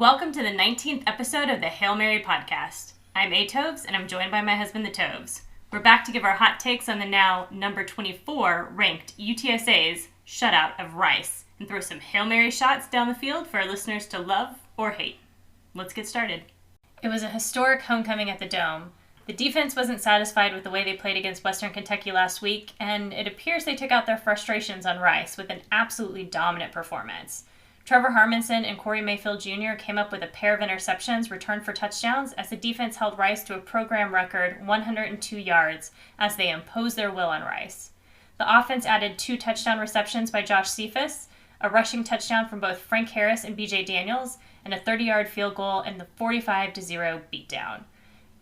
Welcome to the 19th episode of the Hail Mary podcast. I'm A. Toves, and I'm joined by my husband, the Toves. We're back to give our hot takes on the now number 24 ranked UTSA's shutout of Rice and throw some Hail Mary shots down the field for our listeners to love or hate. Let's get started. It was a historic homecoming at the Dome. The defense wasn't satisfied with the way they played against Western Kentucky last week, and it appears they took out their frustrations on Rice with an absolutely dominant performance. Trevor Harmonson and Corey Mayfield Jr. came up with a pair of interceptions returned for touchdowns as the defense held Rice to a program record 102 yards as they imposed their will on Rice. The offense added 2 touchdown receptions by Josh Cephas, a rushing touchdown from both Frank Harris and B.J. Daniels, and a 30-yard field goal in the 45-0 beatdown.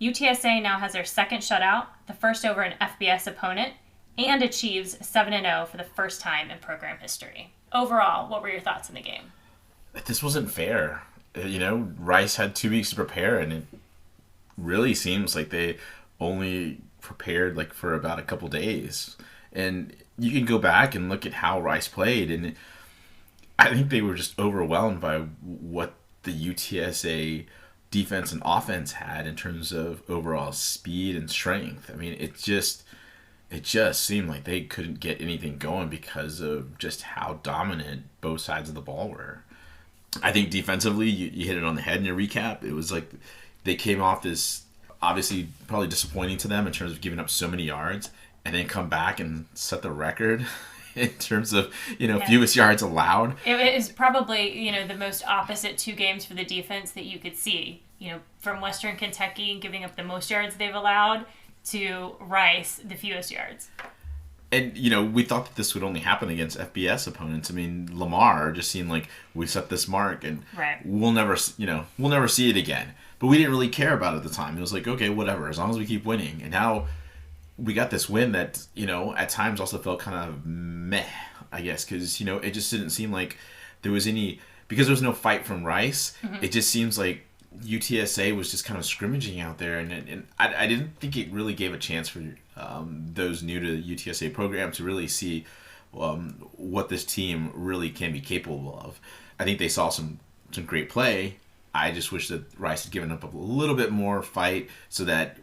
UTSA now has their second shutout, the first over an FBS opponent, and achieves 7-0 for the first time in program history. Overall, what were your thoughts in the game? This wasn't fair. Rice had 2 weeks to prepare, and it really seems like they only prepared for about a couple days. And you can go back and look at how Rice played, and I think they were just overwhelmed by what the UTSA defense and offense had in terms of overall speed and strength. I mean, it just seemed like they couldn't get anything going because of just how dominant both sides of the ball were. I think defensively, you hit it on the head in your recap. It was like they came off this, obviously probably disappointing to them in terms of giving up so many yards, and then come back and set the record in terms of, fewest yards allowed. It is probably, the most opposite 2 games for the defense that you could see. From Western Kentucky giving up the most yards they've allowed to Rice, the fewest yards. And, we thought that this would only happen against FBS opponents. I mean, Lamar just seemed like we set this mark and we'll never see it again. But we didn't really care about it at the time. It was like, okay, whatever, as long as we keep winning. And now we got this win that, at times also felt kind of meh, I guess, because, it just didn't seem like there was any, because there was no fight from Rice, It just seems like UTSA was just kind of scrimmaging out there, and I didn't think it really gave a chance for those new to the UTSA program to really see what this team really can be capable of. I think they saw some great play. I just wish that Rice had given up a little bit more fight so that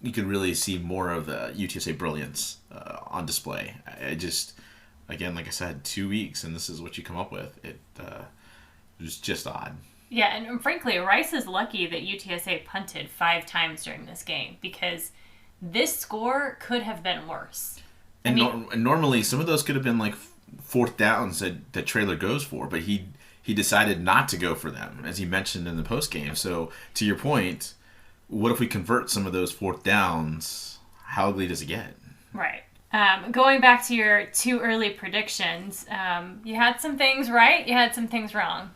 you could really see more of the UTSA brilliance on display. Again, like I said, 2 weeks, and this is what you come up with. It was just odd. Yeah, and frankly, Rice is lucky that UTSA punted 5 times during this game because this score could have been worse. And normally, some of those could have been like 4th downs that Traylor goes for, but he decided not to go for them, as he mentioned in the postgame. So, to your point, what if we convert some of those 4th downs? How ugly does it get? Right. Going back to your 2 early predictions, you had some things right, you had some things wrong.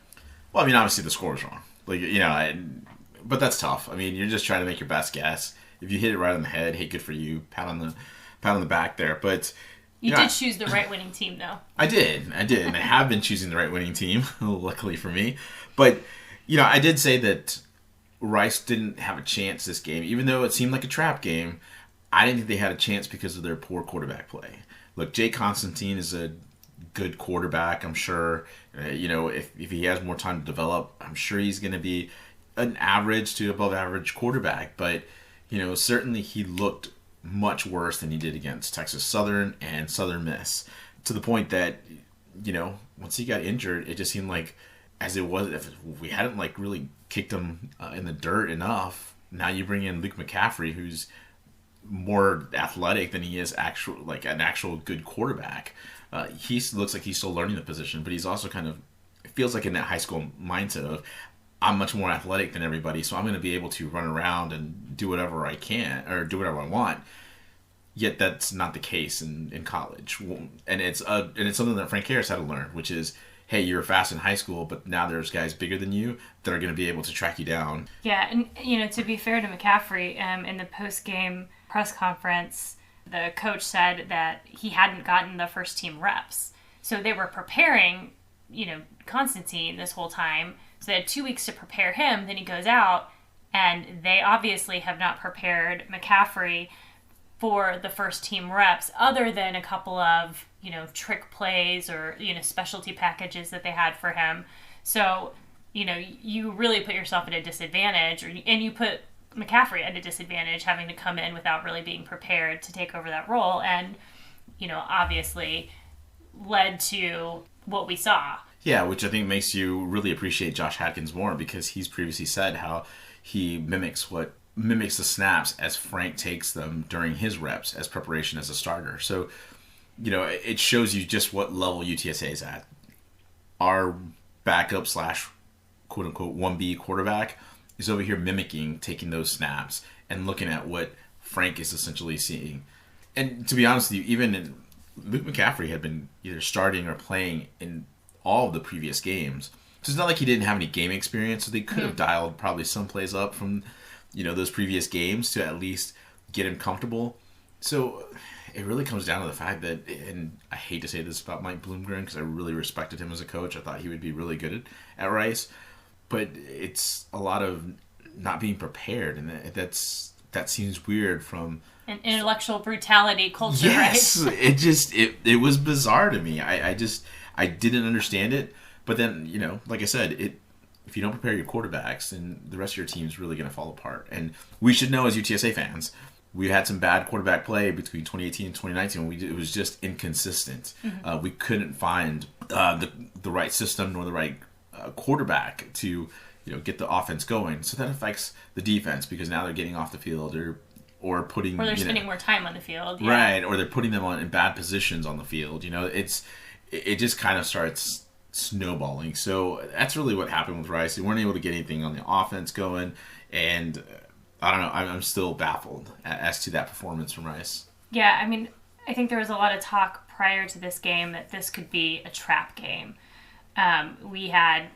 Well, I mean, obviously the score is wrong. But that's tough. I mean, you're just trying to make your best guess. If you hit it right on the head, hey, good for you. Pat on the back there. But you did choose the right winning team, though. I did, and I have been choosing the right winning team, luckily for me. But I did say that Rice didn't have a chance this game, even though it seemed like a trap game. I didn't think they had a chance because of their poor quarterback play. Look, Jay Constantine is a good quarterback, I'm sure. If he has more time to develop, I'm sure he's going to be an average to above average quarterback. But, certainly he looked much worse than he did against Texas Southern and Southern Miss. To the point that, once he got injured, it just seemed like, as it was, if we hadn't really kicked him in the dirt enough, now you bring in Luke McCaffrey, who's more athletic than he is an actual good quarterback. He looks like he's still learning the position, but he's also kind of, it feels like in that high school mindset of, I'm much more athletic than everybody, so I'm going to be able to run around and do whatever I can, or do whatever I want. Yet that's not the case in college. And it's something that Frank Harris had to learn, which is, hey, you were fast in high school, but now there's guys bigger than you that are going to be able to track you down. Yeah, and, to be fair to McCaffrey, in the post-game press conference, the coach said that he hadn't gotten the first team reps. So they were preparing, Constantine this whole time. So they had 2 weeks to prepare him. Then he goes out, and they obviously have not prepared McCaffrey for the first team reps, other than a couple of, trick plays or, specialty packages that they had for him. So you really put yourself at a disadvantage, and you put McCaffrey at a disadvantage having to come in without really being prepared to take over that role. And, obviously led to what we saw. Yeah, which I think makes you really appreciate Josh Hadkins more, because he's previously said how he mimics the snaps as Frank takes them during his reps as preparation as a starter. So, it shows you just what level UTSA is at. Our backup slash quote unquote 1B quarterback is over here mimicking taking those snaps and looking at what Frank is essentially seeing. And to be honest with you, Luke McCaffrey had been either starting or playing in all of the previous games. So it's not like he didn't have any game experience, so they could have dialed probably some plays up from, those previous games to at least get him comfortable. So it really comes down to the fact that, and I hate to say this about Mike Bloomgren because I really respected him as a coach. I thought he would be really good at Rice. But it's a lot of not being prepared, and that seems weird from an intellectual brutality culture, yes, right? it was bizarre to me. I didn't understand it. But then, like I said, if you don't prepare your quarterbacks, then the rest of your team is really going to fall apart. And we should know as UTSA fans, we had some bad quarterback play between 2018 and 2019. It was just inconsistent. Mm-hmm. We couldn't find the right system nor the right quarterback to get the offense going. So that affects the defense, because now they're getting off the field or putting, or they're spending more time on the field, right? Or they're putting them in bad positions on the field. It just kind of starts snowballing. So that's really what happened with Rice. They weren't able to get anything on the offense going, and I don't know. I'm still baffled as to that performance from Rice. Yeah, I think there was a lot of talk prior to this game that this could be a trap game. We had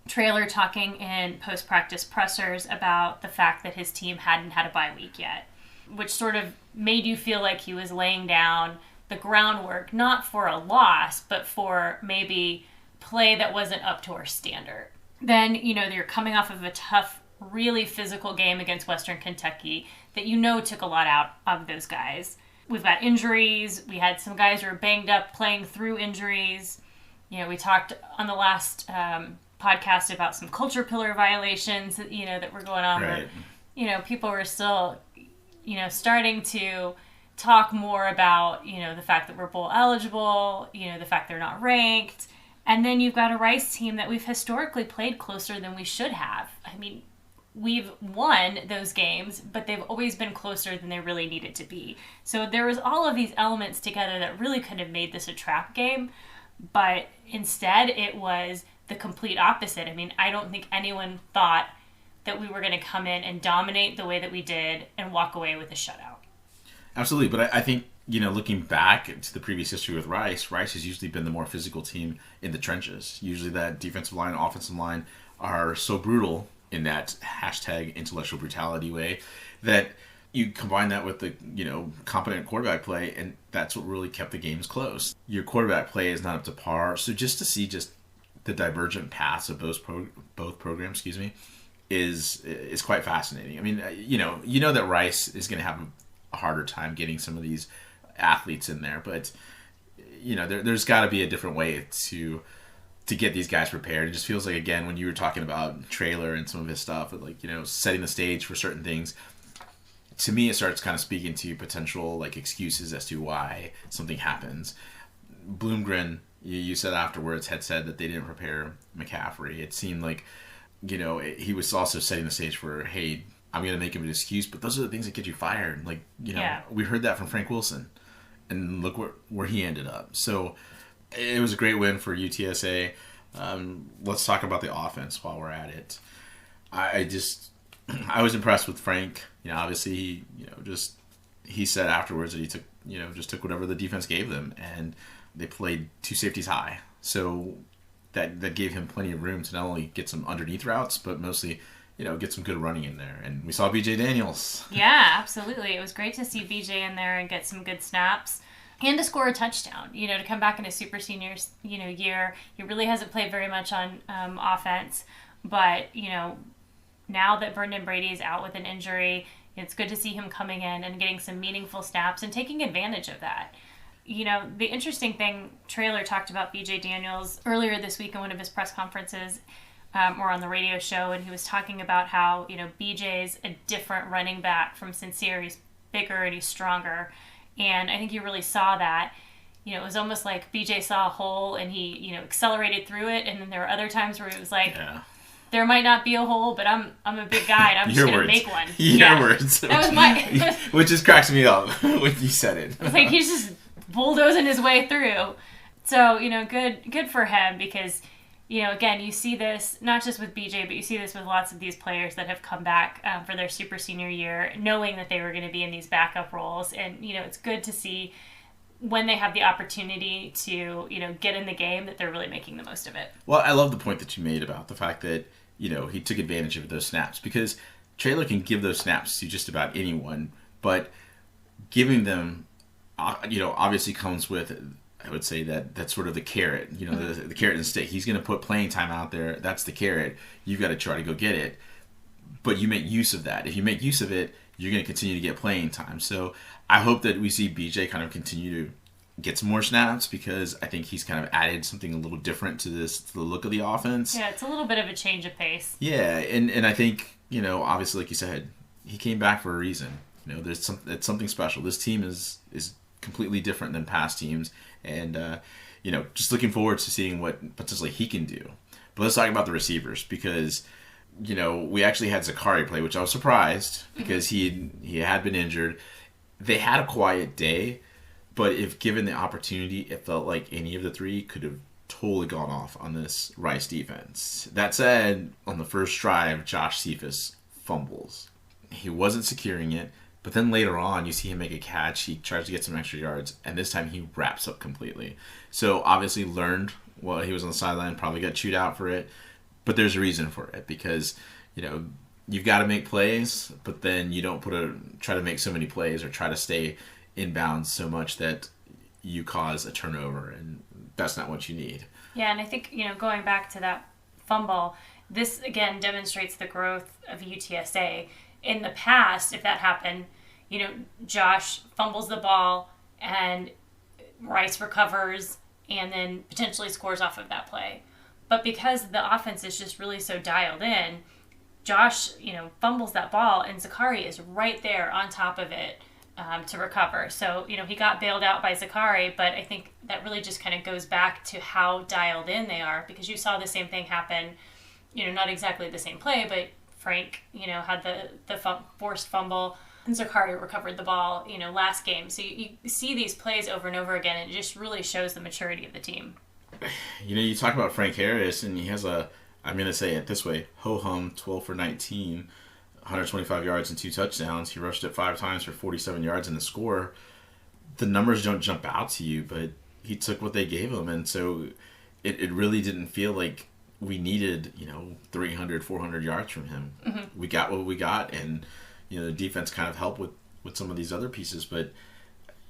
Traylor talking in post-practice pressers about the fact that his team hadn't had a bye week yet, which sort of made you feel like he was laying down the groundwork, not for a loss, but for maybe play that wasn't up to our standard. Then, you're coming off of a tough, really physical game against Western Kentucky that took a lot out of those guys. We've got injuries. We had some guys who were banged up playing through injuries. We talked on the last podcast about some culture pillar violations, that were going on. Right. Where, people were still, starting to talk more about, the fact that we're bowl eligible, the fact they're not ranked. And then you've got a Rice team that we've historically played closer than we should have. We've won those games, but they've always been closer than they really needed to be. So there was all of these elements together that really could have made this a trap game. But instead, it was the complete opposite. I don't think anyone thought that we were going to come in and dominate the way that we did and walk away with a shutout. Absolutely. But I think, looking back to the previous history with Rice has usually been the more physical team in the trenches. Usually that defensive line and offensive line are so brutal in that hashtag intellectual brutality way that you combine that with the, competent quarterback play, and that's what really kept the games close. Your quarterback play is not up to par. So just to see just the divergent paths of both programs, is quite fascinating. That Rice is going to have a harder time getting some of these athletes in there, but there's got to be a different way to get these guys prepared. It just feels like, again, when you were talking about Traylor and some of his stuff, setting the stage for certain things, to me it starts kind of speaking to potential excuses as to why something happens. Bloomgren, you said afterwards, had said that they didn't prepare McCaffrey. It seemed like he was also setting the stage for, hey, I'm going to make him an excuse, but those are the things that get you fired. We heard that from Frank Wilson, and look where he ended up. So it was a great win for UTSA. Let's talk about the offense while we're at it. I was impressed with Frank. Obviously, he said afterwards that he took whatever the defense gave them, and they played two safeties high. So that gave him plenty of room to not only get some underneath routes, but mostly, get some good running in there. And we saw BJ Daniels. Yeah, absolutely. It was great to see BJ in there and get some good snaps and to score a touchdown, to come back in a super senior, year. He really hasn't played very much on offense, but, now that Brendan Brady is out with an injury, it's good to see him coming in and getting some meaningful snaps and taking advantage of that. The interesting thing, Traylor talked about BJ Daniels earlier this week in one of his press conferences, or on the radio show, and he was talking about how, BJ's a different running back from Sincere. He's bigger and he's stronger. And I think you really saw that. It was almost like BJ saw a hole and he, accelerated through it. And then there were other times where it was like, there might not be a hole, but I'm a big guy and I'm just going to make one. Your words. That was my... Which just cracks me up when you said it. It's like he's just bulldozing his way through. So, good for him because, again, you see this not just with BJ, but you see this with lots of these players that have come back for their super senior year, knowing that they were going to be in these backup roles. And, it's good to see when they have the opportunity to, get in the game that they're really making the most of it. Well, I love the point that you made about the fact that, he took advantage of those snaps because Traylor can give those snaps to just about anyone, but giving them, obviously comes with, I would say that's sort of the carrot, the carrot and stick. He's going to put playing time out there. That's the carrot. You've got to try to go get it, but you make use of that. If you make use of it, you're going to continue to get playing time. So I hope that we see BJ kind of continue to get some more snaps because I think he's kind of added something a little different to the look of the offense. Yeah, it's a little bit of a change of pace. Yeah, and I think, obviously, like you said, he came back for a reason. It's something special. This team is completely different than past teams, and just looking forward to seeing what potentially he can do. But let's talk about the receivers because we actually had Zakari play, which I was surprised because he had been injured. They had a quiet day, but if given the opportunity, it felt like any of the three could have totally gone off on this Rice defense. That said, on the first drive, Josh Cephas fumbles. He wasn't securing it, but then later on, you see him make a catch. He tries to get some extra yards, and this time he wraps up completely. So obviously learned while he was on the sideline, probably got chewed out for it, but there's a reason for it because, you've got to make plays, but then you don't try to make so many plays or try to stay inbounds so much that you cause a turnover, and that's not what you need. Yeah, and I think, going back to that fumble, this again demonstrates the growth of UTSA. In the past, if that happened, Josh fumbles the ball and Rice recovers and then potentially scores off of that play. But because the offense is just really so dialed in, Josh, fumbles that ball and Zakari is right there on top of it to recover. So, he got bailed out by Zakari, but I think that really just kind of goes back to how dialed in they are because you saw the same thing happen, not exactly the same play, but Frank, had the forced fumble and Zakari recovered the ball, last game. So you see these plays over and over again, and it just really shows the maturity of the team. You talk about Frank Harris, and he has I'm going to say it this way, ho-hum, 12 for 19, 125 yards and 2 touchdowns. He rushed it 5 times for 47 yards and a score. The numbers don't jump out to you, but he took what they gave him, and so it really didn't feel like we needed, 300, 400 yards from him. Mm-hmm. We got what we got, and, the defense kind of helped with some of these other pieces, but,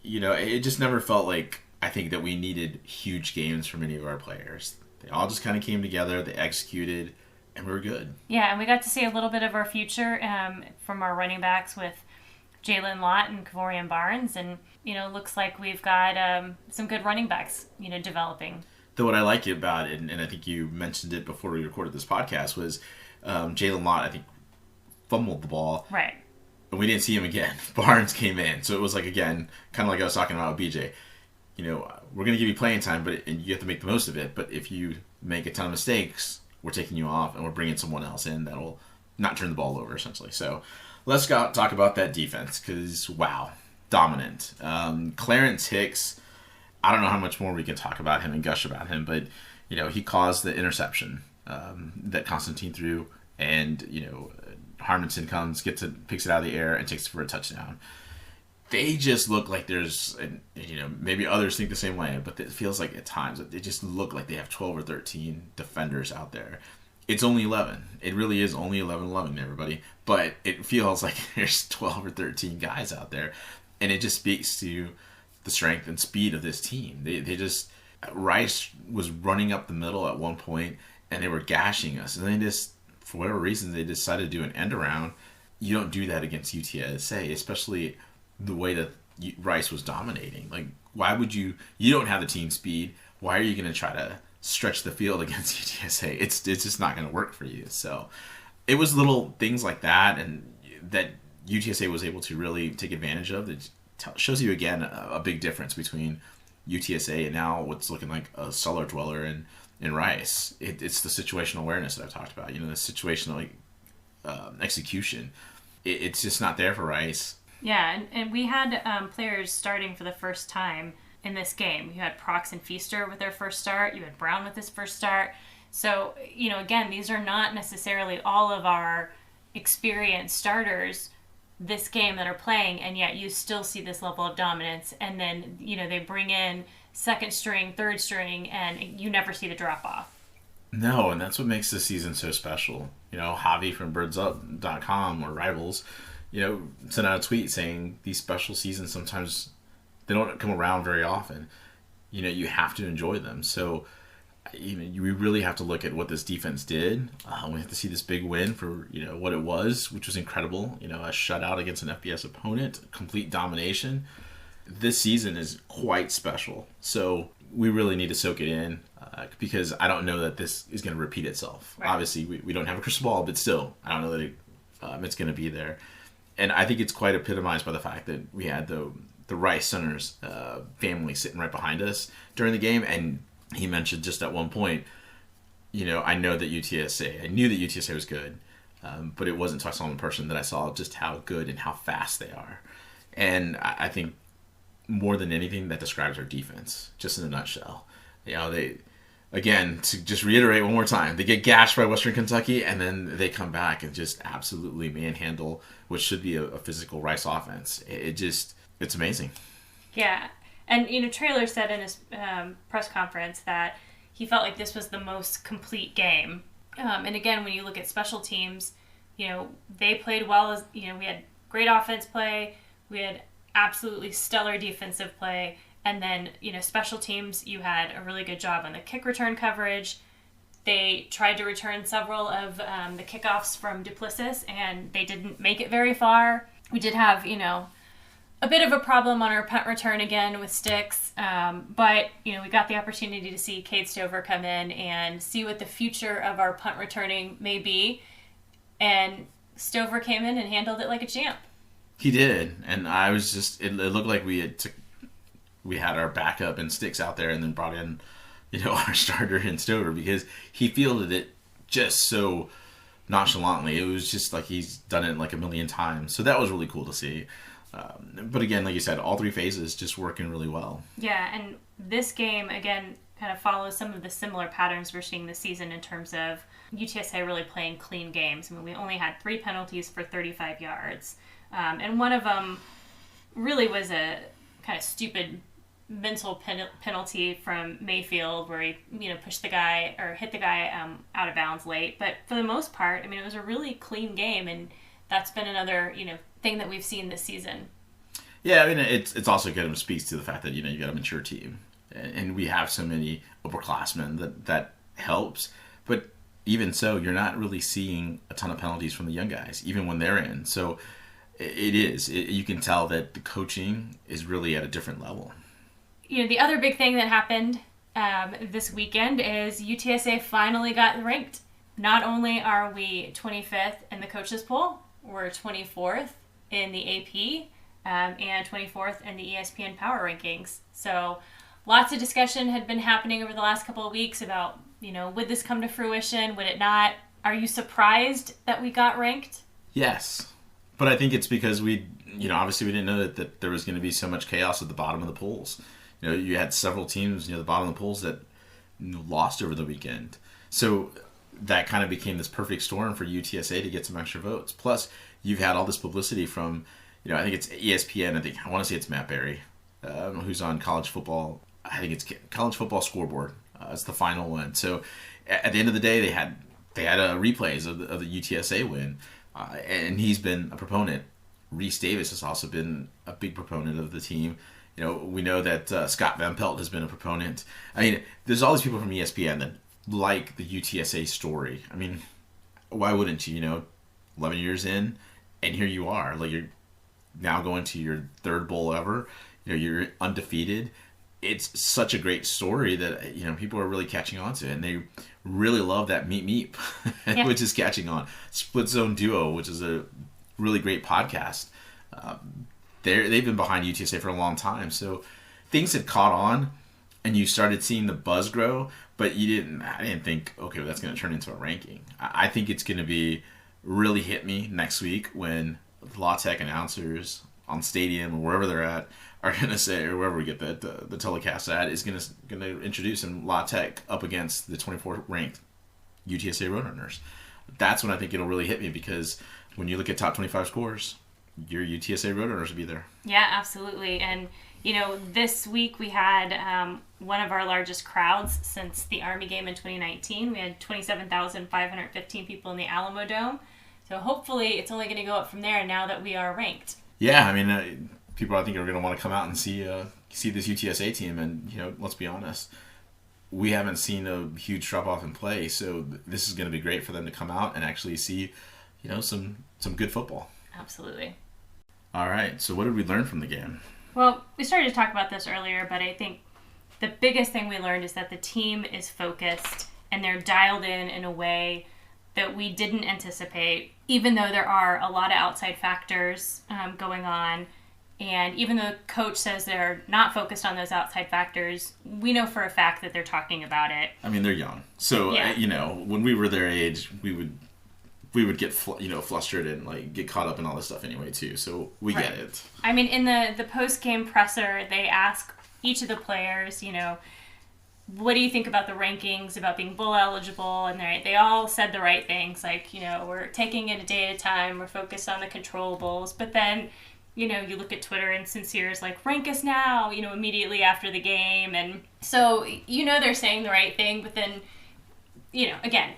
it just never felt like, I think, that we needed huge games from any of our players. They all just kind of came together, they executed, and we were good. Yeah, and we got to see a little bit of our future from our running backs with Jalen Lott and Kavorian Barnes, and, looks like we've got some good running backs, developing. Though what I like about it, and I think you mentioned it before we recorded this podcast, was Jalen Lott, I think, fumbled the ball. Right. And we didn't see him again. Barnes came in. So it was like, again, kind of like I was talking about with BJ. We're going to give you playing time, and you have to make the most of it. But if you make a ton of mistakes, we're taking you off, and we're bringing someone else in that'll not turn the ball over, essentially. So let's talk about that defense, because, wow, dominant. Clarence Hicks, I don't know how much more we can talk about him and gush about him, but, he caused the interception that Constantine threw, and, Harmonson picks it out of the air and takes it for a touchdown. They just look like there's, maybe others think the same way, but it feels like at times that they just look like they have 12 or 13 defenders out there. It's only 11. It really is only 11, everybody. But it feels like there's 12 or 13 guys out there. And it just speaks to the strength and speed of this team. They just, Rice was running up the middle at one point, and they were gashing us. And they just, for whatever reason, they decided to do an end around. You don't do that against UTSA, especially the way that Rice was dominating. Like, why would you don't have the team speed. Why are you going to try to stretch the field against UTSA. It's just not going to work for you. So it was little things like that, and that UTSA was able to really take advantage of. That shows you again a big difference between UTSA and now what's looking like a cellar dweller in Rice. It's the situational awareness that I've talked about. The situational execution. It's just not there for Rice. Yeah, and we had players starting for the first time in this game. You had Prox and Feaster with their first start. You had Brown with his first start. So, again, these are not necessarily all of our experienced starters this game that are playing, and yet you still see this level of dominance. And then, they bring in second string, third string, and you never see the drop off. No, and that's what makes this season so special. Javi from birdsup.com or Rivals, sent out a tweet saying these special seasons sometimes they don't come around very often. You have to enjoy them. So, we really have to look at what this defense did. We have to see this big win for, what it was, which was incredible. A shutout against an FBS opponent, complete domination. This season is quite special. So we really need to soak it in because I don't know that this is going to repeat itself. Right. Obviously, we don't have a crystal ball, but still, I don't know that it's going to be there. And I think it's quite epitomized by the fact that we had the Rice Center's family sitting right behind us during the game, and he mentioned just at one point, I knew that UTSA was good, but it wasn't until I saw them in person that I saw just how good and how fast they are. And I think more than anything, that describes our defense, just in a nutshell. They, again, to just reiterate one more time, they get gashed by Western Kentucky, and then they come back and just absolutely manhandle what should be a physical Rice offense. It's amazing. Yeah. And, Traylor said in his press conference that he felt like this was the most complete game. And again, when you look at special teams, they played well. We had great offense play. We had absolutely stellar defensive play. And then, special teams, you had a really good job on the kick return coverage. They tried to return several of the kickoffs from Duplessis, and they didn't make it very far. We did have, a bit of a problem on our punt return again with sticks, but we got the opportunity to see Cade Stover come in and see what the future of our punt returning may be, and Stover came in and handled it like a champ. He did, and I was just it looked like we had our backup and sticks out there, and then brought in our starter in Stover, because he fielded it just so nonchalantly. It was just like he's done it like a million times, so that was really cool to see. But again, like you said, all three phases just working really well. Yeah, and this game, again, kind of follows some of the similar patterns we're seeing this season in terms of UTSA really playing clean games. I mean, we only had 3 penalties for 35 yards. And one of them really was a kind of stupid mental penalty from Mayfield where he, pushed the guy or hit the guy out of bounds late. But for the most part, it was a really clean game, and that's been another, thing that we've seen this season. Yeah, it's also good and speaks to the fact that, you got a mature team. And we have so many upperclassmen that helps. But even so, you're not really seeing a ton of penalties from the young guys, even when they're in. So you can tell that the coaching is really at a different level. The other big thing that happened this weekend is UTSA finally got ranked. Not only are we 25th in the coaches poll, we're 24th in the AP and 24th in the ESPN Power Rankings. So lots of discussion had been happening over the last couple of weeks about, would this come to fruition? Would it not? Are you surprised that we got ranked? Yes. But I think it's because obviously we didn't know that there was going to be so much chaos at the bottom of the polls. You had several teams near the bottom of the polls that lost over the weekend. So that kind of became this perfect storm for UTSA to get some extra votes. Plus, you've had all this publicity from, I think it's ESPN. I want to say it's Matt Berry, who's on college football. I think it's College Football Scoreboard. It's the final one. So at the end of the day, they had replays of the UTSA win, and he's been a proponent. Reese Davis has also been a big proponent of the team. We know that Scott Van Pelt has been a proponent. There's all these people from ESPN that like the UTSA story. Why wouldn't you? 11 years in, and here you are. Like, you're now going to your 3rd bowl ever. You're undefeated. it's such a great story that, people are really catching on to it, and they really love that Meep Meep, Yeah. which is catching on. Split Zone Duo, which is a really great podcast. They've been behind UTSA for a long time, so things had caught on, and you started seeing the buzz grow. But I didn't think, okay, well, that's going to turn into a ranking. I think it's going to be really hit me next week when La Tech announcers on Stadium or wherever they're at are going to say, or wherever we get the telecast at, is going to introduce in La Tech up against the 24th ranked UTSA Roadrunners. That's when I think it'll really hit me, because when you look at top 25 scores, your UTSA Roadrunners will be there. Yeah, absolutely. And, this week we had one of our largest crowds since the Army game in 2019. We had 27,515 people in the Alamo Dome. So hopefully it's only going to go up from there now that we are ranked. Yeah, I mean, people I think are going to want to come out and see this UTSA team. And, let's be honest, we haven't seen a huge drop-off in play. So this is going to be great for them to come out and actually see, some good football. Absolutely. All right, so what did we learn from the game? Well, we started to talk about this earlier, but I think the biggest thing we learned is that the team is focused and they're dialed in a way that we didn't anticipate, even though there are a lot of outside factors going on. And even though the coach says they're not focused on those outside factors, we know for a fact that they're talking about it. I mean, they're young. So, Yeah. When we were their age, we would get flustered and get caught up in all this stuff anyway too. So we Right. get it. I mean, in the post-game presser, they ask each of the players, what do you think about the rankings, about being bowl eligible? And they all said the right things, we're taking it a day at a time, we're focused on the controllables. But then, you look at Twitter and Sincere's rank us now, immediately after the game. And so, they're saying the right thing, but then, again,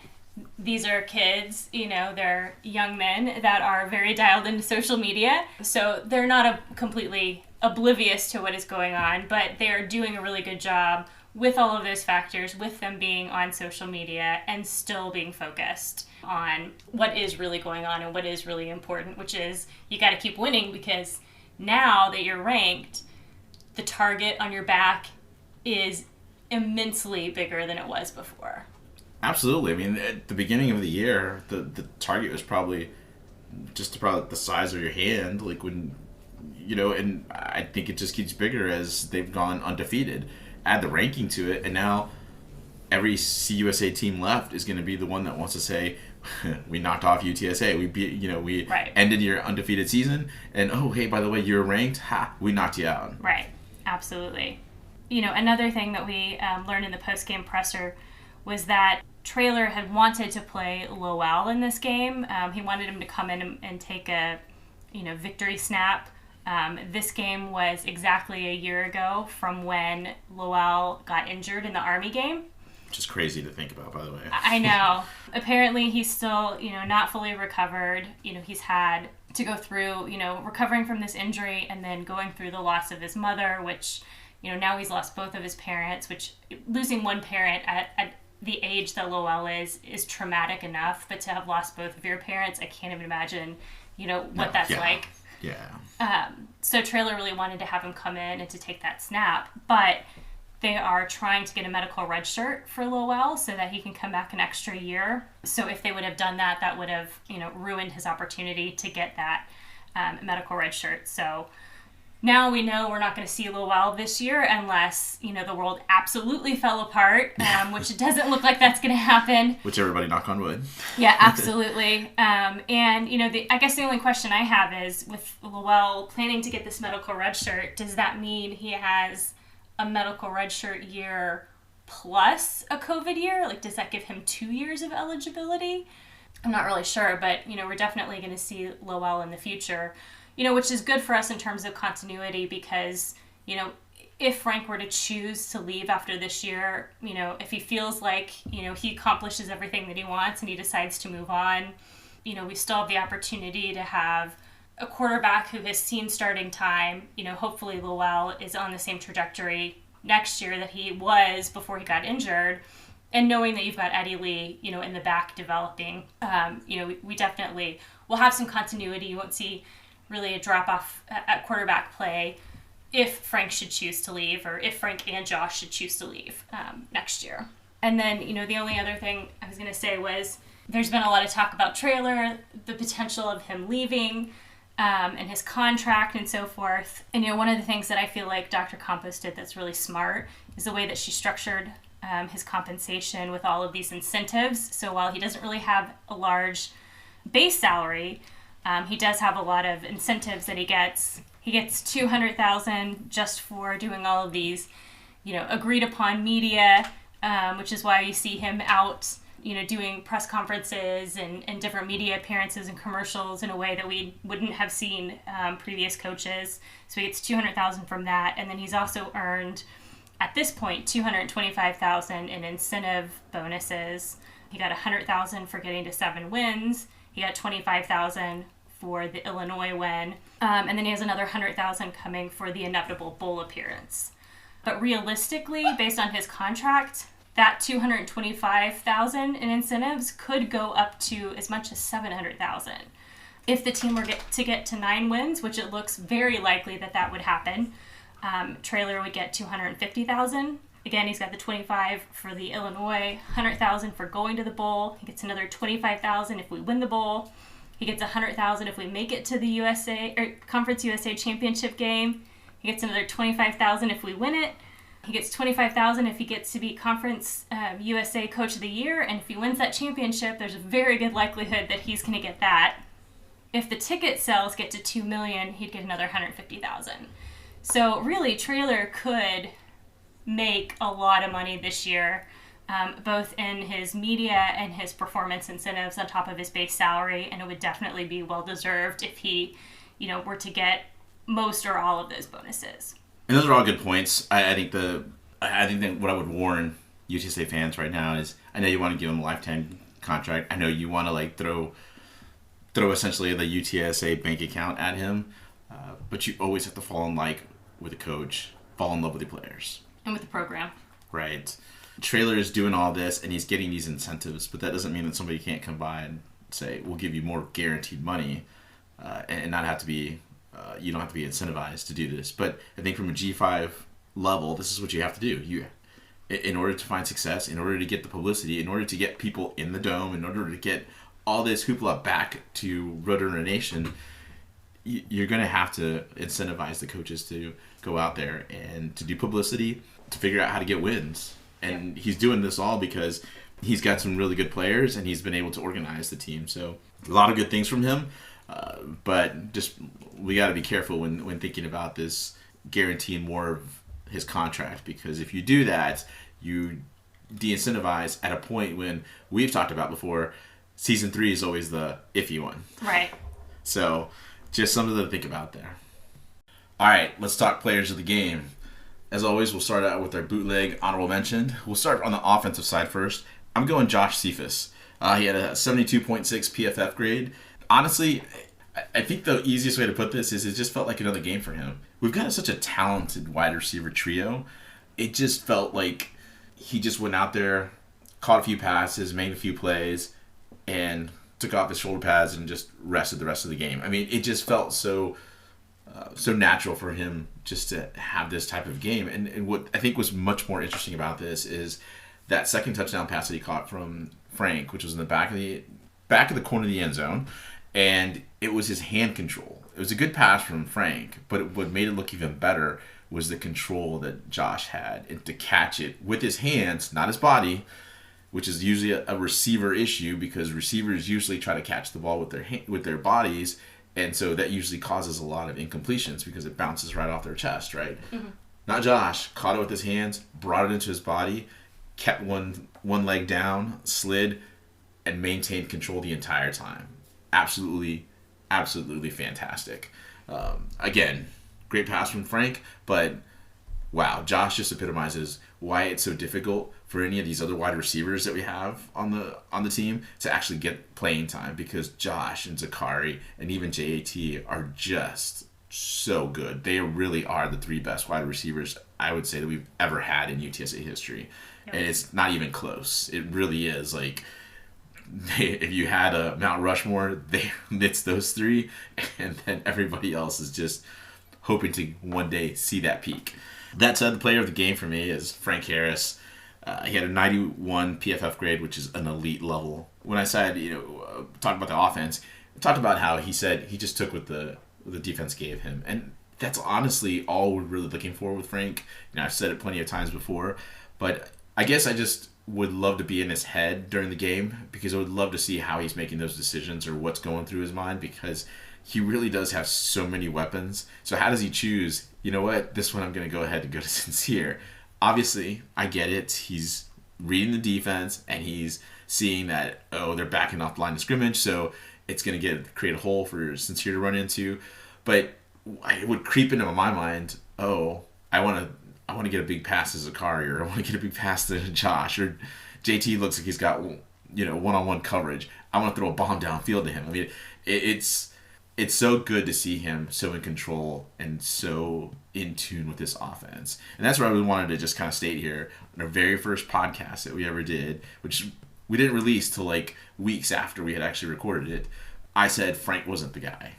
these are kids, they're young men that are very dialed into social media. So they're not completely oblivious to what is going on, but they're doing a really good job with all of those factors, with them being on social media and still being focused on what is really going on and what is really important, which is you got to keep winning, because now that you're ranked, the target on your back is immensely bigger than it was before. Absolutely. I mean, at the beginning of the year, the target was probably just about the size of your hand, and I think it just keeps bigger as they've gone undefeated. Add the ranking to it, and now every CUSA team left is going to be the one that wants to say, we knocked off UTSA. We beat, we Right. ended your undefeated season, and oh, hey, by the way, you're ranked. Ha, we knocked you out. Right. Absolutely. Another thing that we learned in the post-game presser was that Traylor had wanted to play Lowell in this game. He wanted him to come in and take a, victory snap. This game was exactly a year ago from when Lowell got injured in the Army game. Which is crazy to think about, by the way. I know. Apparently he's still, not fully recovered. He's had to go through, recovering from this injury and then going through the loss of his mother, which, now he's lost both of his parents, which losing one parent at the age that Lowell is traumatic enough, but to have lost both of your parents, I can't even imagine, what that's like. Yeah. So Traylor really wanted to have him come in and to take that snap, but they are trying to get a medical red shirt for Lowell so that he can come back an extra year. So if they would have done that, that would have, ruined his opportunity to get that medical red shirt. So now we know we're not going to see Lowell this year unless, the world absolutely fell apart, which it doesn't look like that's going to happen. Which everybody knock on wood. Yeah, absolutely. And, I guess the only question I have is, with Lowell planning to get this medical red shirt, does that mean he has a medical red shirt year plus a COVID year? Does that give him 2 years of eligibility? I'm not really sure, but, we're definitely going to see Lowell in the future. Which is good for us in terms of continuity, because, if Frank were to choose to leave after this year, if he feels like, he accomplishes everything that he wants and he decides to move on, we still have the opportunity to have a quarterback who has seen starting time. Hopefully Lowell is on the same trajectory next year that he was before he got injured. And knowing that you've got Eddie Lee, in the back developing, we definitely will have some continuity. You won't see really a drop-off at quarterback play if Frank should choose to leave, or if Frank and Josh should choose to leave next year. And then, the only other thing I was going to say was there's been a lot of talk about Traylor, the potential of him leaving, and his contract and so forth. And, one of the things that I feel like Dr. Campos did that's really smart is the way that she structured his compensation with all of these incentives. So while he doesn't really have a large base salary, he does have a lot of incentives that he gets. He gets $200,000 just for doing all of these, agreed upon media, which is why you see him out, doing press conferences and different media appearances and commercials in a way that we wouldn't have seen previous coaches. So he gets $200,000 from that, and then he's also earned, at this point, $225,000 in incentive bonuses. He got $100,000 for getting to 7 wins. He got $25,000 for the Illinois win, and then he has another $100,000 coming for the inevitable bowl appearance. But realistically, based on his contract, that $225,000 in incentives could go up to as much as $700,000. If the team were to get to 9 wins, which it looks very likely that would happen, Traylor would get $250,000. Again, he's got the $25,000 for the Illinois, $100,000 for going to the bowl. He gets another $25,000 if we win the bowl. He gets $100,000 if we make it to the USA or Conference USA championship game. He gets another $25,000 if we win it. He gets $25,000 if he gets to be Conference USA Coach of the Year, and if he wins that championship, there's a very good likelihood that he's going to get that. If the ticket sales get to $2 million, he'd get another $150,000. So really, Traylor could make a lot of money this year, both in his media and his performance incentives on top of his base salary, and it would definitely be well-deserved if he, were to get most or all of those bonuses. And those are all good points. I think that what I would warn UTSA fans right now is, I know you want to give him a lifetime contract. I know you want to throw essentially the UTSA bank account at him, but you always have to fall in like with a coach, fall in love with the players. And with the program. Right. Traylor is doing all this, and he's getting these incentives, but that doesn't mean that somebody can't come by and say, we'll give you more guaranteed money, and not have to be, you don't have to be incentivized to do this. But I think from a G5 level, this is what you have to do. In order to find success, in order to get the publicity, in order to get people in the dome, in order to get all this hoopla back to Roadrunner Nation, you're going to have to incentivize the coaches to go out there and to do publicity, to figure out how to get wins. And he's doing this all because he's got some really good players, and he's been able to organize the team. So a lot of good things from him, but just we got to be careful when thinking about this, guaranteeing more of his contract, because if you do that, you de-incentivize at a point when we've talked about before, season 3 is always the iffy one. Right. So just something to think about there. All right, let's talk players of the game. As always, we'll start out with our bootleg honorable mention. We'll start on the offensive side first. I'm going Josh Cephas. He had a 72.6 PFF grade. Honestly, I think the easiest way to put this is it just felt like another game for him. We've got such a talented wide receiver trio. It just felt like he just went out there, caught a few passes, made a few plays, and took off his shoulder pads and just rested the rest of the game. I mean, it just felt so natural for him just to have this type of game. And what I think was much more interesting about this is that second touchdown pass that he caught from Frank, which was in the back of the corner of the end zone, and it was his hand control. It was a good pass from Frank, but what made it look even better was the control that Josh had, and to catch it with his hands, not his body, which is usually a receiver issue, because receivers usually try to catch the ball with their bodies, and so that usually causes a lot of incompletions because it bounces right off their chest, right? Mm-hmm. Not Josh. Caught it with his hands, brought it into his body, kept one leg down, slid, and maintained control the entire time. Absolutely, absolutely fantastic. Again, great pass from Frank, but wow, Josh just epitomizes why it's so difficult for any of these other wide receivers that we have on the team to actually get playing time, because Josh and Zakari and even JAT are just so good. They really are the 3 best wide receivers, I would say, that we've ever had in UTSA history. Yep. And it's not even close. It really is. Like, if you had a Mount Rushmore, it's those 3, and then everybody else is just hoping to one day see that peak. That said, the player of the game for me is Frank Harris. He had a 91 PFF grade, which is an elite level. When I said, talking about the offense, I talked about how he said he just took what the defense gave him. And that's honestly all we're really looking for with Frank. I've said it plenty of times before, but I guess I just would love to be in his head during the game, because I would love to see how he's making those decisions or what's going through his mind, because he really does have so many weapons. So how does he choose, you know what, this one I'm going to go ahead and go to Sincere? Obviously, I get it. He's reading the defense and he's seeing that, they're backing off the line of scrimmage, so it's going to create a hole for Sincere to run into. But it would creep into my mind, I want to get a big pass to Zakari, or I want to get a big pass to Josh, or JT looks like he's got one-on-one coverage. I want to throw a bomb downfield to him. I mean, it's so good to see him so in control and so in tune with this offense. And that's what I really wanted to just kind of state here on our very first podcast that we ever did, which we didn't release till like weeks after we had actually recorded it. I said Frank wasn't the guy.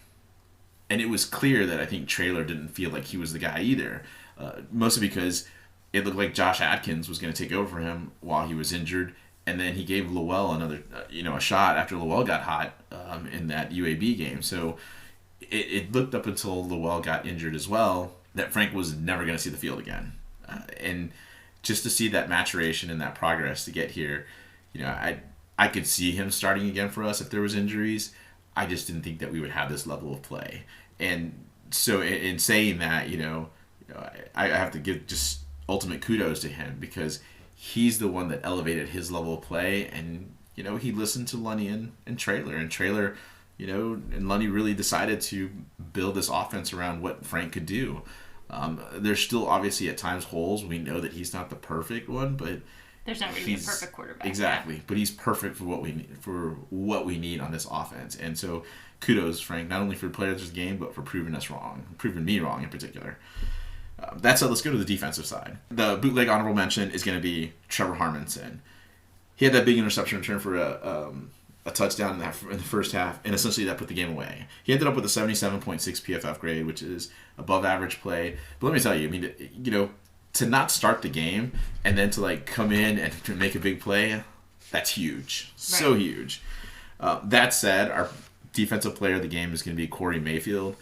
And it was clear that I think Traylor didn't feel like he was the guy either. Mostly because it looked like Josh Adkins was going to take over for him while he was injured. And then he gave Lowell another, a shot after Lowell got hot in that UAB game. So it looked up until Lowell got injured as well that Frank was never going to see the field again. And just to see that maturation and that progress to get here, I could see him starting again for us if there was injuries. I just didn't think that we would have this level of play. And so in saying that, I have to give just ultimate kudos to him, because he's the one that elevated his level of play. And, he listened to Lunny and Traylor. And Traylor, and Lunny really decided to build this offense around what Frank could do. There's still obviously at times holes. We know that he's not the perfect one, but there's not really a perfect quarterback. Exactly, but he's perfect for what we need on this offense. And so kudos, Frank, not only for players of the game, but for proving me wrong in particular. That said, let's go to the defensive side. The bootleg honorable mention is going to be Trevor Harmonson. He had that big interception return for a touchdown in the first half, and essentially that put the game away. He ended up with a 77.6 PFF grade, which is above average play. But let me tell you, I mean, to not start the game and then to come in and to make a big play, that's huge. Right. So huge. That said, our defensive player of the game is going to be Corey Mayfield.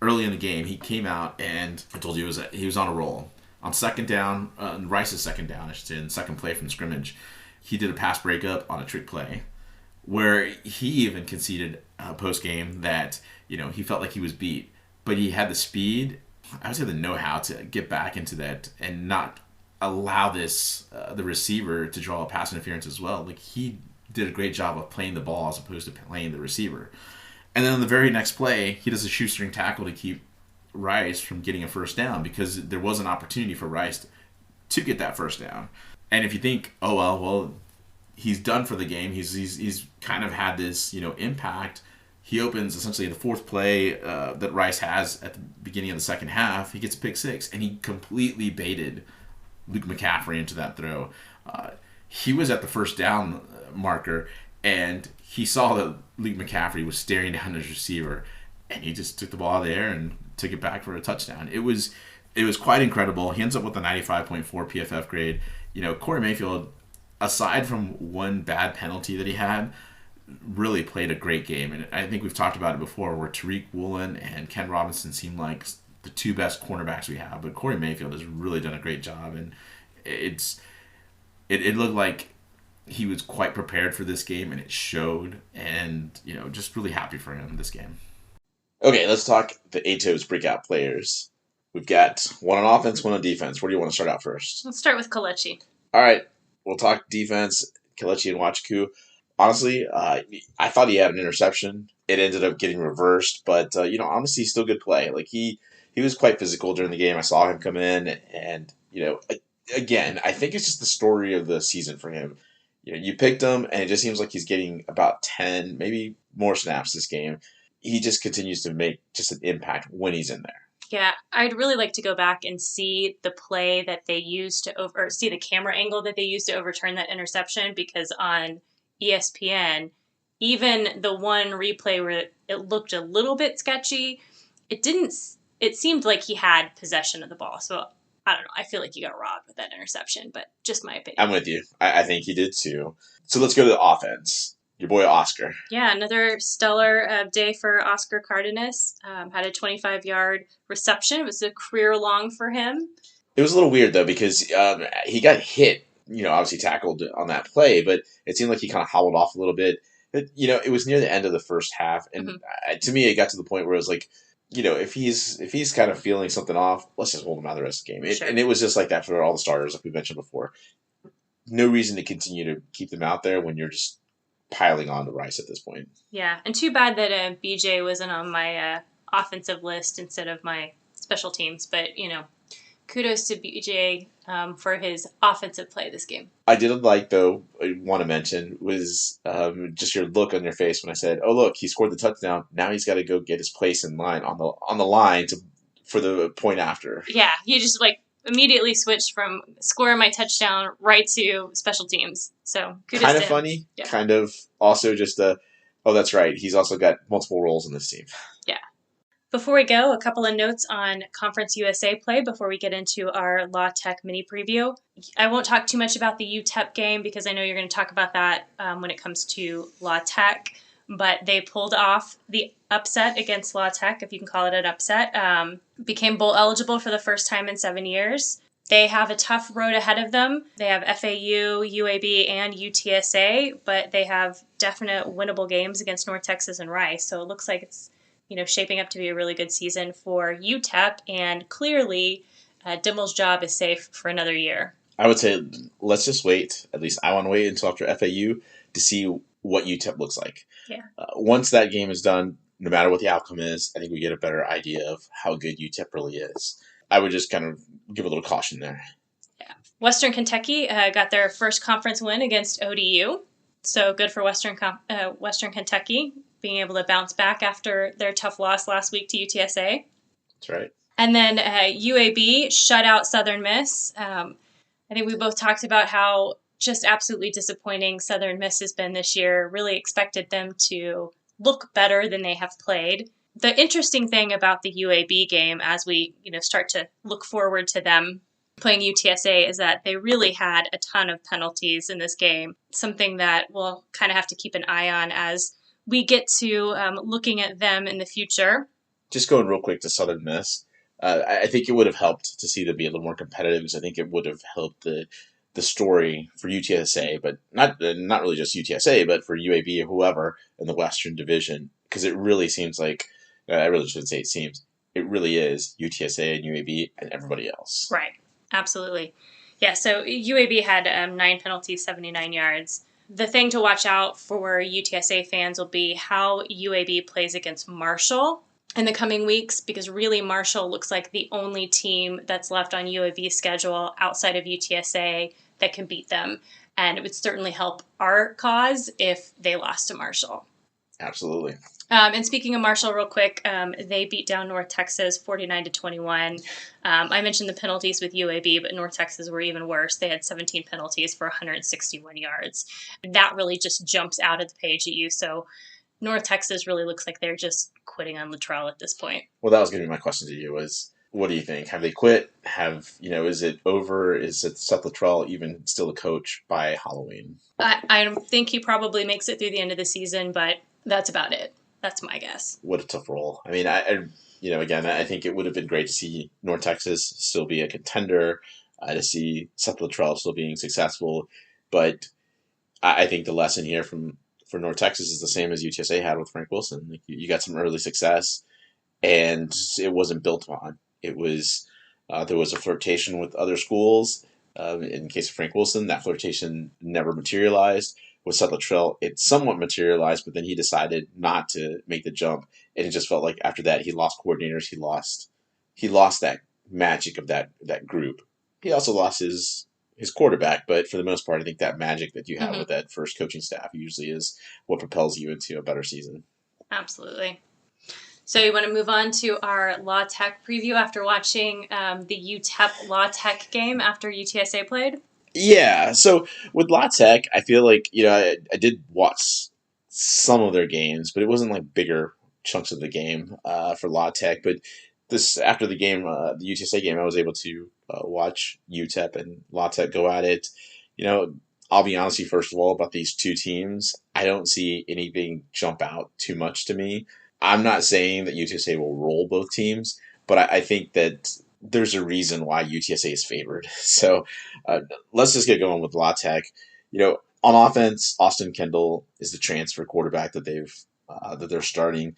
Early in the game, he came out and I told you he was on a roll. On second down, Rice's second down, I should say, in second play from scrimmage, he did a pass breakup on a trick play where he even conceded post-game that, he felt like he was beat. But he had the speed, I would say the know-how to get back into that and not allow the receiver to draw a pass interference as well. He did a great job of playing the ball as opposed to playing the receiver. And then on the very next play, he does a shoestring tackle to keep Rice from getting a first down, because there was an opportunity for Rice to get that first down. And if you think, well, he's done for the game, he's kind of had this, impact. He opens essentially the fourth play that Rice has at the beginning of the second half. He gets a pick six, and he completely baited Luke McCaffrey into that throw. He was at the first down marker, and he saw that Luke McCaffrey was staring down his receiver, and he just took the ball there and took it back for a touchdown. It was quite incredible. He ends up with a 95.4 PFF grade. Corey Mayfield, aside from one bad penalty that he had, really played a great game. And I think we've talked about it before, where Tariq Woolen and Ken Robinson seem like the two best cornerbacks we have, but Corey Mayfield has really done a great job, and it looked like he was quite prepared for this game, and it showed. And just really happy for him this game. Okay, let's talk the ATO's breakout players. We've got one on offense, one on defense. Where do you want to start out first? Let's start with Kelechi. All right, we'll talk defense. Kelechi and Wachiku. Honestly, I thought he had an interception. It ended up getting reversed, but honestly, still good play. He was quite physical during the game. I saw him come in, and again, I think it's just the story of the season for him. You picked him, and it just seems like he's getting about 10, maybe more snaps this game. He just continues to make just an impact when he's in there. Yeah, I'd really like to go back and see the play that they used see the camera angle that they used to overturn that interception, because on ESPN, even the one replay where it looked a little bit sketchy, it didn't it seemed like he had possession of the ball. So I don't know. I feel like he got robbed with that interception, but just my opinion. I'm with you. I think he did too. So let's go to the offense. Your boy Oscar. Yeah, another stellar day for Oscar Cardenas. Had a 25-yard reception. It was a career long for him. It was a little weird, though, because he got hit, obviously tackled on that play, but it seemed like he kind of hobbled off a little bit. It was near the end of the first half, and to me, it got to the point where it was like, if he's kind of feeling something off, let's just hold him out the rest of the game. Sure. And it was just like that for all the starters, like we mentioned before. No reason to continue to keep them out there when you're just piling on to Rice at this point. Yeah, and too bad that BJ wasn't on my offensive list instead of my special teams, but, kudos to BJ for his offensive play this game. I did like, though, I want to mention, was just your look on your face when I said, oh, look, he scored the touchdown. Now he's got to go get his place in line on the line for the point after. Yeah, you just immediately switched from scoring my touchdown right to special teams. So kudos kind to of him. Funny, yeah. Kind of also just oh, that's right. He's also got multiple roles in this team. Yeah. Before we go, a couple of notes on Conference USA play before we get into our La Tech mini preview. I won't talk too much about the UTEP game because I know you're going to talk about that when it comes to La Tech, but they pulled off the upset against La Tech, if you can call it an upset, became bowl eligible for the first time in 7 years. They have a tough road ahead of them. They have FAU, UAB, and UTSA, but they have definite winnable games against North Texas and Rice, so it looks like it's shaping up to be a really good season for UTEP, and clearly Dimmel's job is safe for another year. I would say let's just wait. At least I want to wait until after FAU to see what UTEP looks like. Yeah. Once that game is done, no matter what the outcome is, I think we get a better idea of how good UTEP really is. I would just kind of give a little caution there. Yeah. Western Kentucky got their first conference win against ODU, so good for Western Kentucky being able to bounce back after their tough loss last week to UTSA. That's right. And then UAB shut out Southern Miss. I think we both talked about how just absolutely disappointing Southern Miss has been this year. Really expected them to look better than they have played. The interesting thing about the UAB game, as we start to look forward to them playing UTSA, is that they really had a ton of penalties in this game. Something that we'll kind of have to keep an eye on as we get to looking at them in the future. Just going real quick to Southern Miss, I think it would have helped to see them be a little more competitive because I think it would have helped the story for UTSA, but not really just UTSA, but for UAB or whoever in the Western Division, because it really seems like, I really shouldn't say it seems, it really is UTSA and UAB and everybody else. Right, absolutely. Yeah, so UAB had 9 penalties, 79 yards. The thing to watch out for UTSA fans will be how UAB plays against Marshall in the coming weeks, because really Marshall looks like the only team that's left on UAB's schedule outside of UTSA that can beat them. And it would certainly help our cause if they lost to Marshall. Absolutely. And speaking of Marshall real quick, they beat down North Texas 49-21. I mentioned the penalties with UAB, but North Texas were even worse. They had 17 penalties for 161 yards. That really just jumps out at the page at you. So North Texas really looks like they're just quitting on Luttrell at this point. Well, that was going to be my question to you was, what do you think? Have they quit? Is it over? Is it Seth Luttrell even still a coach by Halloween? I think he probably makes it through the end of the season, but that's about it. That's my guess. What a tough role. I mean, again, I think it would have been great to see North Texas still be a contender, to see Seth Luttrell still being successful. But I think the lesson here for North Texas is the same as UTSA had with Frank Wilson. Like, you got some early success, and it wasn't built on. It was there was a flirtation with other schools. In the case of Frank Wilson, that flirtation never materialized. With Seth Luttrell, it somewhat materialized, but then he decided not to make the jump, and it just felt like after that he lost coordinators. He lost that magic of that group. He also lost his quarterback, but for the most part, I think that magic that you have with that first coaching staff usually is what propels you into a better season. Absolutely. So you want to move on to our La Tech preview after watching the UTEP La Tech game after UTSA played? Yeah, so with La Tech, I feel like, I did watch some of their games, but it wasn't like bigger chunks of the game for La Tech. But this after the game, the UTSA game, I was able to watch UTEP and La Tech go at it. You know, I'll be honest with you, first of all, about these two teams. I don't see anything jump out too much to me. I'm not saying that UTSA will roll both teams, but I think that there's a reason why UTSA is favored. So let's just get going with La Tech. You know, on offense, Austin Kendall is the transfer quarterback that they're starting.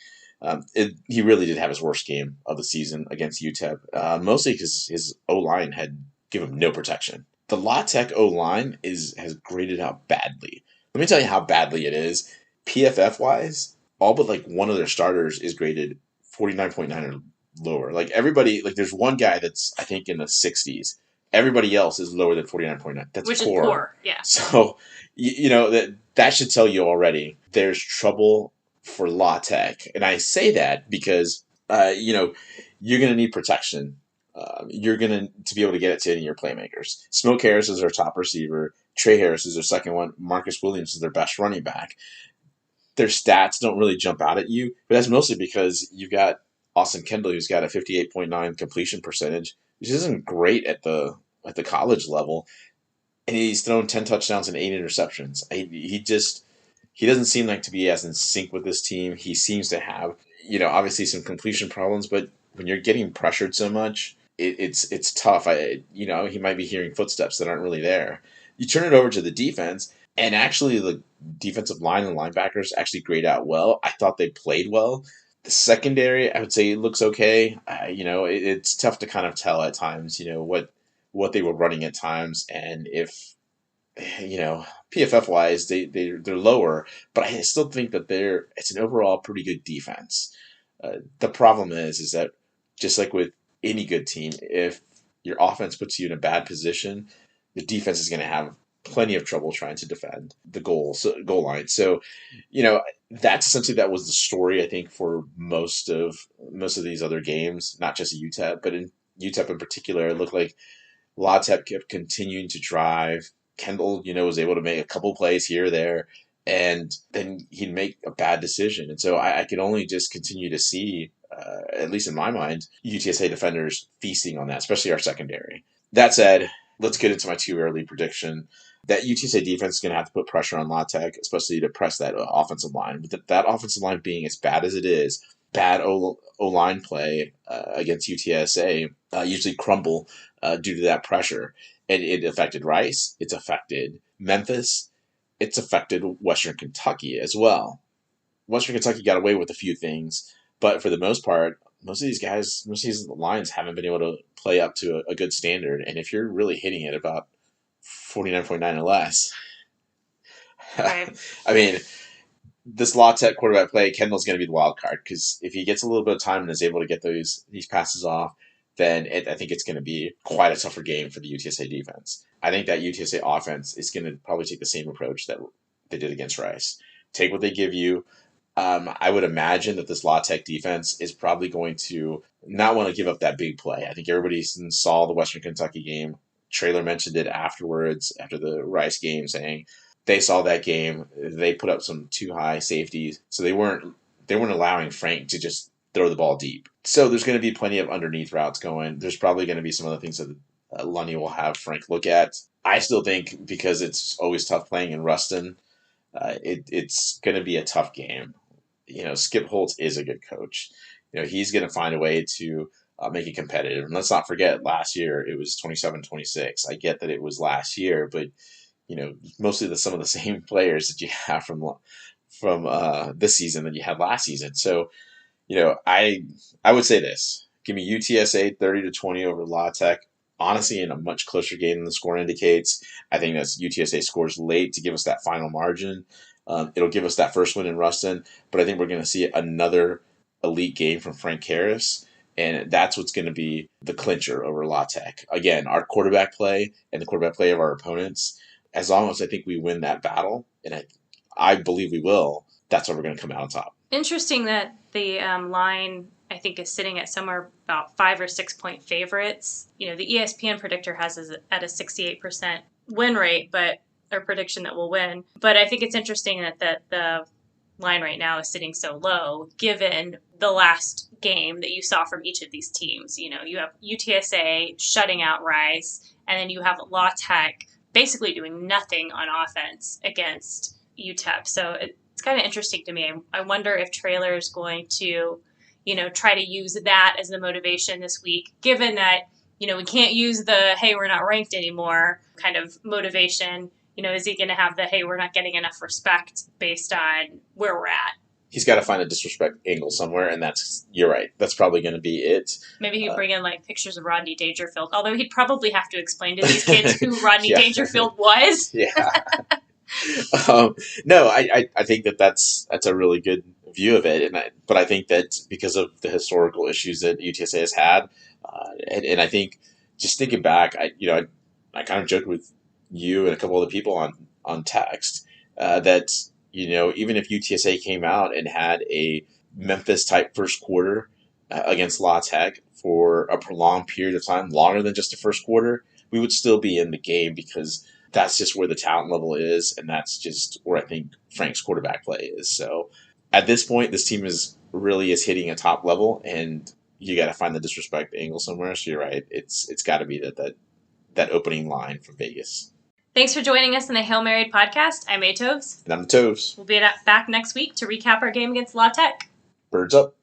He really did have his worst game of the season against UTEP, mostly because his O line had given him no protection. The La Tech O line has graded out badly. Let me tell you how badly it is. PFF wise, all but like one of their starters is graded 49.9 or lower. Like everybody, like there's one guy that's I think in the 60s. Everybody else is lower than 49.9. That's Which poor. is poor, yeah. So, you know, that should tell you already there's trouble for La Tech. And I say that because, you know, you're going to need protection. You're going to be able to get it to any of your playmakers. Smoke Harris is their top receiver. Trey Harris is their second one. Marcus Williams is their best running back. Their stats don't really jump out at you, but that's mostly because you've got Austin Kendall, who's got a 58.9 completion percentage, which isn't great at the college level, and he's thrown 10 touchdowns and 8 interceptions. He doesn't seem like to be as in sync with this team. He seems to have, you know, obviously some completion problems, but when you're getting pressured so much, it's tough. You know, he might be hearing footsteps that aren't really there. You turn it over to the defense, and actually the defensive line and linebackers actually grade out well. I thought they played well. The secondary, I would say, looks okay. You know, it's tough to kind of tell at times, you know, what they were running at times, and if, you know, PFF wise, they're lower, but I still think that it's an overall pretty good defense. The problem is that just like with any good team, if your offense puts you in a bad position, the defense is going to have plenty of trouble trying to defend the goal line. So, you know, that was the story I think for most of these other games, not just UTEP, but in UTEP in particular, it looked like La Tech kept continuing to drive. Kendall, you know, was able to make a couple plays here or there, and then he'd make a bad decision. And so I could only just continue to see, at least in my mind, UTSA defenders feasting on that, especially our secondary. That said, let's get into my too early prediction. That UTSA defense is going to have to put pressure on La Tech, especially to press that offensive line. But that offensive line being as bad as it is, bad O-line play against UTSA usually crumble due to that pressure. And it affected Rice. It's affected Memphis. It's affected Western Kentucky as well. Western Kentucky got away with a few things, but for the most part, most of these lines haven't been able to play up to a good standard. And if you're really hitting it about 49.9 or less, Right. I mean, this La Tech quarterback play, Kendall's going to be the wild card because if he gets a little bit of time and is able to get these passes off, then I think it's going to be quite a tougher game for the UTSA defense. I think that UTSA offense is going to probably take the same approach that they did against Rice. Take what they give you. I would imagine that this La Tech defense is probably going to not want to give up that big play. I think everybody saw the Western Kentucky game. Traylor mentioned it afterwards, after the Rice game, saying they saw that game. They put up some too high safeties, so they weren't allowing Frank to just throw the ball deep. So there's going to be plenty of underneath routes going. There's probably going to be some other things that Lunny will have Frank look at. I still think because it's always tough playing in Ruston, it's going to be a tough game. You know, Skip Holtz is a good coach. You know, he's going to find a way to make it competitive. And let's not forget, last year it was 27-26. I get that it was last year, but you know, mostly some of the same players that you have from this season that you had last season. So, you know, I would say this: give me UTSA 30-20 over La Tech. Honestly, in a much closer game than the score indicates. I think that's UTSA scores late to give us that final margin. It'll give us that first win in Ruston, but I think we're going to see another elite game from Frank Harris, and that's what's going to be the clincher over La Tech. Again, our quarterback play and the quarterback play of our opponents, as long as I think we win that battle, and I believe we will, that's where we're going to come out on top. Interesting that the line, I think, is sitting at somewhere about 5 or 6 point favorites. You know, the ESPN predictor has us at a 68% win rate, or prediction that we'll win. But I think it's interesting that the line right now is sitting so low, given the last game that you saw from each of these teams. You know, you have UTSA shutting out Rice, and then you have La Tech basically doing nothing on offense against UTEP. So it's kind of interesting to me. I wonder if Traylor is going to, you know, try to use that as the motivation this week, given that, you know, we can't use the, hey, we're not ranked anymore kind of motivation. You know, is he going to have the, hey, we're not getting enough respect based on where we're at? He's got to find a disrespect angle somewhere, and you're right. That's probably going to be it. Maybe he'd bring in, like, pictures of Rodney Dangerfield, although he'd probably have to explain to these kids who Rodney Dangerfield was. Yeah. No, I think that's a really good view of it, but I think that because of the historical issues that UTSA has had, and I think just thinking back, I kind of joked with you and a couple other people on text that, you know, even if UTSA came out and had a Memphis type first quarter against La Tech for a prolonged period of time, longer than just the first quarter, we would still be in the game because that's just where the talent level is, and that's just where I think Frank's quarterback play is. So at this point, this team is hitting a top level, and you got to find the disrespect angle somewhere. So you're right; it's got to be that opening line from Vegas. Thanks for joining us in the Hail Mary podcast. I'm Toves. And I'm Toves. We'll be back next week to recap our game against La Tech. Birds up.